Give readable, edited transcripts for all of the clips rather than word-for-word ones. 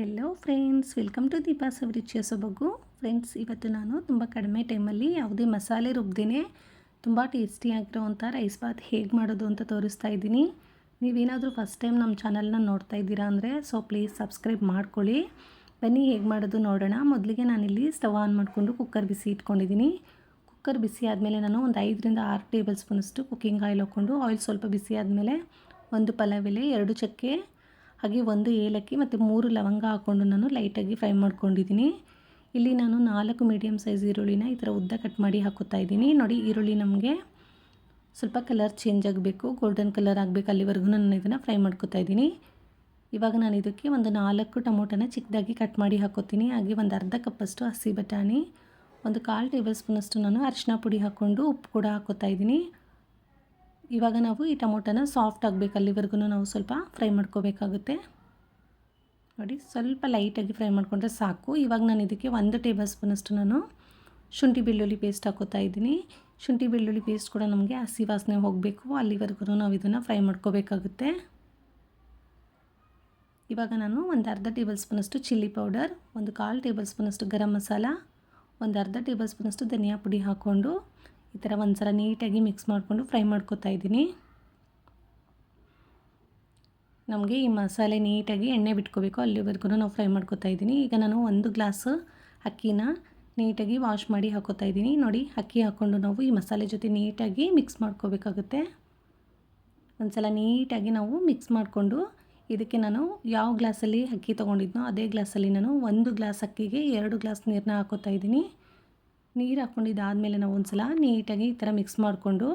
Hello friends, welcome to Deepa's ರುಚಿಯ ಸೊಬಗು. Friends, ಇವತ್ತು ನಾನು ತುಂಬ ಕಡಿಮೆ ಟೈಮಲ್ಲಿ ಯಾವುದೇ ಮಸಾಲೆ ರುಬ್ದೇನೆ ತುಂಬ ಟೇಸ್ಟಿಯಾಗಿರೋವಂಥ ರೈಸ್ ಬಾತ್ ಹೇಗೆ ಮಾಡೋದು ಅಂತ ತೋರಿಸ್ತಾ ಇದ್ದೀನಿ. ನೀವೇನಾದರೂ ಫಸ್ಟ್ ಟೈಮ್ ನಮ್ಮ ಚಾನಲ್ನ ನೋಡ್ತಾ ಇದ್ದೀರಾ ಅಂದರೆ ಪ್ಲೀಸ್ ಸಬ್ಸ್ಕ್ರೈಬ್ ಮಾಡ್ಕೊಳ್ಳಿ. ಬನ್ನಿ ಹೇಗೆ ಮಾಡೋದು ನೋಡೋಣ. ಮೊದಲಿಗೆ ನಾನಿಲ್ಲಿ ಸ್ಟವ್ ಆನ್ ಮಾಡಿಕೊಂಡು ಕುಕ್ಕರ್ ಬಿಸಿ ಇಟ್ಕೊಂಡಿದ್ದೀನಿ. ಕುಕ್ಕರ್ ಬಿಸಿ ಆದಮೇಲೆ ನಾನು ಒಂದು 5 ರಿಂದ 6 ಟೇಬಲ್ ಸ್ಪೂನಷ್ಟು ಕುಕ್ಕಿಂಗ್ ಆಯಿಲ್ ಹಾಕ್ಕೊಂಡು, ಆಯಿಲ್ ಸ್ವಲ್ಪ ಬಿಸಿ ಆದಮೇಲೆ 1 ಪಲಾವ್ ಎಲೆ, 2 ಚಕ್ಕೆ, ಹಾಗೆ 1 ಏಲಕ್ಕಿ ಮತ್ತು 3 ಲವಂಗ ಹಾಕ್ಕೊಂಡು ನಾನು ಲೈಟಾಗಿ ಫ್ರೈ ಮಾಡ್ಕೊಂಡಿದ್ದೀನಿ. ಇಲ್ಲಿ ನಾನು 4 ಮೀಡಿಯಮ್ ಸೈಜ್ ಈರುಳ್ಳಿನ ಈ ಥರ ಉದ್ದ ಕಟ್ ಮಾಡಿ ಹಾಕೋತಾ ಇದ್ದೀನಿ. ನೋಡಿ, ಈರುಳ್ಳಿ ನಮಗೆ ಸ್ವಲ್ಪ ಕಲರ್ ಚೇಂಜ್ ಆಗಬೇಕು, ಗೋಲ್ಡನ್ ಕಲರ್ ಆಗಬೇಕು, ಅಲ್ಲಿವರೆಗೂ ನಾನು ಇದನ್ನು ಫ್ರೈ ಮಾಡ್ಕೋತಾ ಇದ್ದೀನಿ. ಇವಾಗ ನಾನು ಇದಕ್ಕೆ ಒಂದು 4 ಟೊಮೊಟೊನ ಚಿಕ್ಕದಾಗಿ ಕಟ್ ಮಾಡಿ ಹಾಕೋತೀನಿ. ಹಾಗೆ ಒಂದು ಅರ್ಧ ಕಪ್ಪಷ್ಟು ಹಸಿ ಬಟಾಣಿ, ಒಂದು 1/4 ಟೇಬಲ್ ಸ್ಪೂನಷ್ಟು ನಾನು ಅರಿಶಿನ ಪುಡಿ ಹಾಕ್ಕೊಂಡು ಉಪ್ಪು ಕೂಡ ಹಾಕೋತಾ ಇದ್ದೀನಿ. ಇವಾಗ ನಾವು ಈ ಟೊಮೊಟೊನ ಸಾಫ್ಟ್ ಆಗಬೇಕು, ಅಲ್ಲಿವರೆಗೂ ನಾವು ಸ್ವಲ್ಪ ಫ್ರೈ ಮಾಡ್ಕೋಬೇಕಾಗುತ್ತೆ. ನೋಡಿ, ಸ್ವಲ್ಪ ಲೈಟಾಗಿ ಫ್ರೈ ಮಾಡಿಕೊಂಡ್ರೆ ಸಾಕು. ಇವಾಗ ನಾನು ಇದಕ್ಕೆ 1 ಟೇಬಲ್ ಸ್ಪೂನಷ್ಟು ನಾನು ಶುಂಠಿ ಬೆಳ್ಳುಳ್ಳಿ ಪೇಸ್ಟ್ ಹಾಕೋತಾ ಇದ್ದೀನಿ. ಶುಂಠಿ ಬೆಳ್ಳುಳ್ಳಿ ಪೇಸ್ಟ್ ಕೂಡ ನಮಗೆ ಹಸಿ ವಾಸನೆ ಹೋಗಬೇಕು, ಅಲ್ಲಿವರೆಗೂ ನಾವು ಇದನ್ನು ಫ್ರೈ ಮಾಡ್ಕೋಬೇಕಾಗುತ್ತೆ. ಇವಾಗ ನಾನು ಒಂದು ಅರ್ಧ ಟೇಬಲ್ ಸ್ಪೂನಷ್ಟು ಚಿಲ್ಲಿ ಪೌಡರ್, ಒಂದು 1/4 ಟೇಬಲ್ ಸ್ಪೂನಷ್ಟು ಗರಂ ಮಸಾಲ, ಒಂದು ಅರ್ಧ ಟೇಬಲ್ ಸ್ಪೂನಷ್ಟು ಧನಿಯಾ ಪುಡಿ ಹಾಕ್ಕೊಂಡು ಈ ಥರ ಒಂದು ಸಲ ನೀಟಾಗಿ ಮಿಕ್ಸ್ ಮಾಡಿಕೊಂಡು ಫ್ರೈ ಮಾಡ್ಕೋತಾ ಇದ್ದೀನಿ. ನಮಗೆ ಈ ಮಸಾಲೆ ನೀಟಾಗಿ ಎಣ್ಣೆ ಬಿಟ್ಕೋಬೇಕು, ಅಲ್ಲಿವರೆಗೂ ನಾವು ಫ್ರೈ ಮಾಡ್ಕೋತಾ ಇದ್ದೀನಿ. ಈಗ ನಾನು 1 ಗ್ಲಾಸ್ ಅಕ್ಕಿನ ನೀಟಾಗಿ ವಾಶ್ ಮಾಡಿ ಹಾಕೋತಾ ಇದ್ದೀನಿ. ನೋಡಿ, ಅಕ್ಕಿ ಹಾಕ್ಕೊಂಡು ನಾವು ಈ ಮಸಾಲೆ ಜೊತೆ ನೀಟಾಗಿ ಮಿಕ್ಸ್ ಮಾಡ್ಕೋಬೇಕಾಗುತ್ತೆ. ಒಂದು ಸಲ ನೀಟಾಗಿ ನಾವು ಮಿಕ್ಸ್ ಮಾಡಿಕೊಂಡು ಇದಕ್ಕೆ ನಾನು ಯಾವ ಗ್ಲಾಸಲ್ಲಿ ಅಕ್ಕಿ ತೊಗೊಂಡಿದ್ನೋ ಅದೇ ಗ್ಲಾಸಲ್ಲಿ ನಾನು 1 ಗ್ಲಾಸ್ ಅಕ್ಕಿಗೆ 2 ಗ್ಲಾಸ್ ನೀರನ್ನ ಹಾಕೋತಾ ಇದ್ದೀನಿ. ನೀರು ಹಾಕ್ಕೊಂಡಿದ್ದಾದಮೇಲೆ ನಾವು ಒಂದು ಸಲ ನೀಟಾಗಿ ಈ ಥರ ಮಿಕ್ಸ್ ಮಾಡಿಕೊಂಡು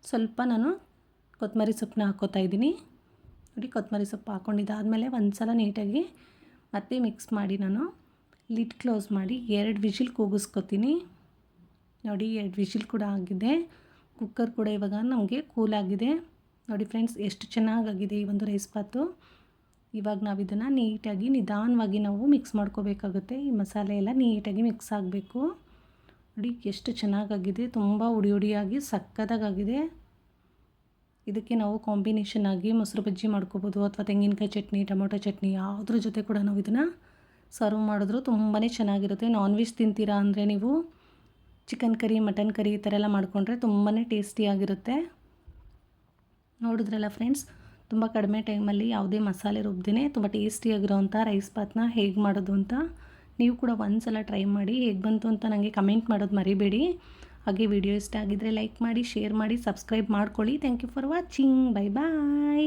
ಸ್ವಲ್ಪ ನಾನು ಕೊತ್ತಂಬರಿ ಸೊಪ್ಪನ್ನ ಹಾಕ್ಕೋತಾ ಇದ್ದೀನಿ. ನೋಡಿ, ಕೊತ್ತಂಬರಿ ಸೊಪ್ಪು ಹಾಕ್ಕೊಂಡಿದ್ದಾದಮೇಲೆ ಒಂದು ಸಲ ನೀಟಾಗಿ ಮತ್ತೆ ಮಿಕ್ಸ್ ಮಾಡಿ ನಾನು ಲಿಡ್ ಕ್ಲೋಸ್ ಮಾಡಿ 2 ವಿಷಿಲ್ ಕೂಗಿಸ್ಕೊತೀನಿ. ನೋಡಿ, 2 ವಿಷಿಲ್ ಕೂಡ ಆಗಿದೆ. ಕುಕ್ಕರ್ ಕೂಡ ಇವಾಗ ನಮಗೆ ಕೂಲ್ ಆಗಿದೆ. ನೋಡಿ ಫ್ರೆಂಡ್ಸ್, ಎಷ್ಟು ಚೆನ್ನಾಗಾಗಿದೆ ಈ ಒಂದು ರೈಸ್ ಬಾತು. ಇವಾಗ ನಾವು ಇದನ್ನು ನೀಟಾಗಿ ನಿಧಾನವಾಗಿ ನಾವು ಮಿಕ್ಸ್ ಮಾಡ್ಕೋಬೇಕಾಗುತ್ತೆ. ಈ ಮಸಾಲೆ ಎಲ್ಲ ನೀಟಾಗಿ ಮಿಕ್ಸ್ ಆಗಬೇಕು. ನೋಡಿ, ಎಷ್ಟು ಚೆನ್ನಾಗಾಗಿದೆ, ತುಂಬ ಹುಡಿ ಹುಡಿಯಾಗಿ ಸಕ್ಕತ್ತಾಗಿದೆ. ಇದಕ್ಕೆ ನಾವು ಕಾಂಬಿನೇಷನ್ ಆಗಿ ಮೊಸರು ಬಜ್ಜಿ ಮಾಡ್ಕೋಬೋದು, ಅಥವಾ ತೆಂಗಿನಕಾಯಿ ಚಟ್ನಿ, ಟೊಮೊಟೊ ಚಟ್ನಿ ಯಾವುದ್ರ ಜೊತೆ ಕೂಡ ನಾವು ಇದನ್ನು ಸರ್ವ್ ಮಾಡಿದ್ರು ತುಂಬಾ ಚೆನ್ನಾಗಿರುತ್ತೆ. ನಾನ್ ವೆಜ್ ತಿಂತೀರಾ ಅಂದರೆ ನೀವು ಚಿಕನ್ ಕರಿ, ಮಟನ್ ಕರಿ ಈ ಥರ ಎಲ್ಲ ಮಾಡಿಕೊಂಡ್ರೆ ತುಂಬಾ ಟೇಸ್ಟಿಯಾಗಿರುತ್ತೆ. ನೋಡಿದ್ರಲ್ಲ ಫ್ರೆಂಡ್ಸ್, ತುಂಬ ಕಡಿಮೆ ಟೈಮಲ್ಲಿ ಯಾವುದೇ ಮಸಾಲೆ ರುಬ್ದೇ ತುಂಬ ಟೇಸ್ಟಿಯಾಗಿರೋವಂಥ ರೈಸ್ ಬಾತ್ನ ಹೇಗೆ ಮಾಡೋದು ಅಂತ ನೀವು ಕೂಡ ಒಂದು ಸಲ ಟ್ರೈ ಮಾಡಿ. ಹೇಗೆ ಬಂತು ಅಂತ ನನಗೆ ಕಮೆಂಟ್ ಮಾಡೋದು ಮರಿಬೇಡಿ. ಹಾಗೆ ವಿಡಿಯೋ ಇಷ್ಟ ಆಗಿದ್ದರೆ ಲೈಕ್ ಮಾಡಿ, ಶೇರ್ ಮಾಡಿ, ಸಬ್ಸ್ಕ್ರೈಬ್ ಮಾಡ್ಕೊಳ್ಳಿ. Thank you for watching. Bye bye.